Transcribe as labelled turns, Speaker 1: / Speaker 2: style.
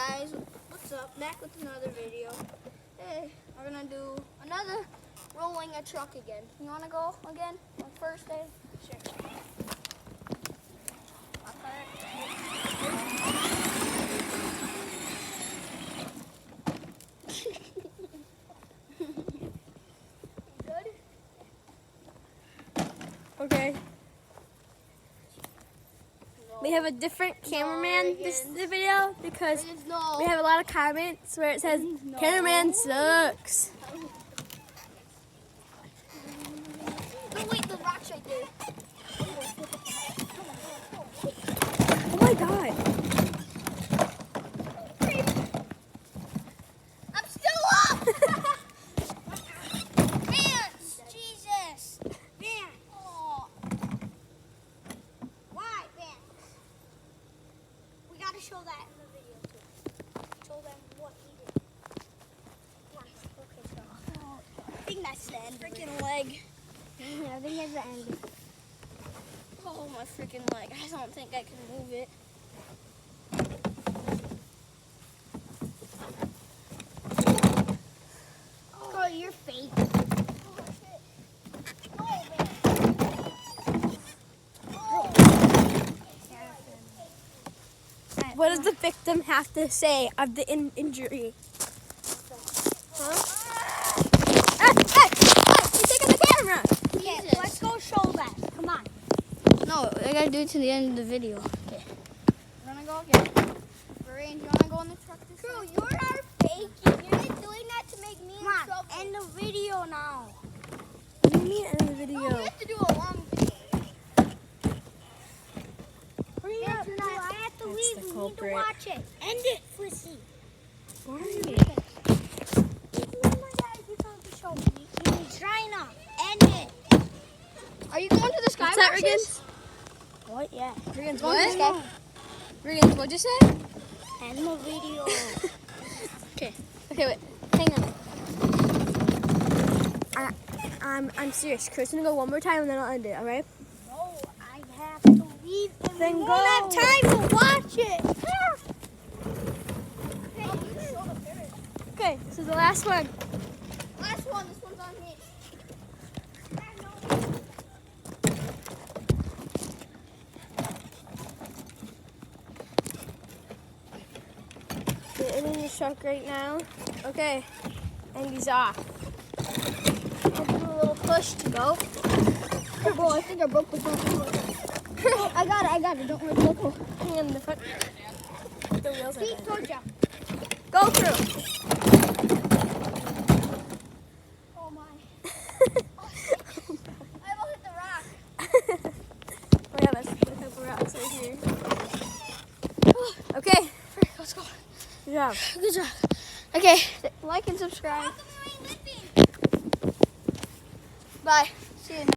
Speaker 1: guys, what's up? Back with another video. Hey, we're gonna do another rolling a truck again. You wanna go again on first day? Sure. Good?
Speaker 2: Okay. We have a different cameraman this video because we have a lot of comments where it says cameraman sucks.
Speaker 1: No, wait, the rock's right there.
Speaker 2: Oh my god.
Speaker 1: I'm still up! Vance! Jesus! Vance! Oh. Why, Vance? We gotta show that in the video too. Show them what he did. Nice. Okay, so. I think that's the end.
Speaker 2: Freaking leg.
Speaker 1: Yeah, I think that's the end. Oh, my freaking leg. I don't think I can move it. Oh, you're fake. Oh, shit. No, man.
Speaker 2: What does the victim have to say of the injury? Huh? Hey, you're taking the camera.
Speaker 1: Okay, let's go show that. Come on. No, I gotta do it to the end of the video. Okay. We're gonna go again. Brian, you wanna go in the truck this time? True, you're our faking. You're just doing that to make me in trouble. End the video now.
Speaker 2: What do you mean end the video?
Speaker 1: No, we have to do a long video.
Speaker 2: Hurry up.
Speaker 1: I have to
Speaker 2: That's
Speaker 1: leave.
Speaker 2: the
Speaker 1: We need to
Speaker 2: culprit.
Speaker 1: watch it. End it, Flissy.
Speaker 2: Why are you?
Speaker 1: China, end it. Are you going to the
Speaker 2: What's that,
Speaker 1: Skyboxes?
Speaker 2: Riggins?
Speaker 1: What? Yeah.
Speaker 2: Riggins,
Speaker 1: Going to the
Speaker 2: what?
Speaker 1: Sky-
Speaker 2: Riggins, what'd you say?
Speaker 1: End the video.
Speaker 2: Okay, wait. Hang on. I'm serious. Chris, I'm gonna go one more time and then I'll end it, alright?
Speaker 1: No, I have to leave. And
Speaker 2: Then
Speaker 1: we won't have
Speaker 2: go.
Speaker 1: time to watch it.
Speaker 2: Okay, this is the last one.
Speaker 1: Last one. This one's on me.
Speaker 2: Getting in the truck right now. Okay, and he's off.
Speaker 1: I'll do a little push to go. Oh, I think I broke the bumper. I got it. Don't worry, go.
Speaker 2: Hang on the front. The wheels are
Speaker 1: Feet
Speaker 2: bad.
Speaker 1: towards you.
Speaker 2: Go through.
Speaker 1: Oh my. I almost hit the rock.
Speaker 2: Oh yeah, that's a couple rocks right here. Okay,
Speaker 1: Let's go.
Speaker 2: good job.
Speaker 1: Good job. Okay, like and subscribe. Bye. See you.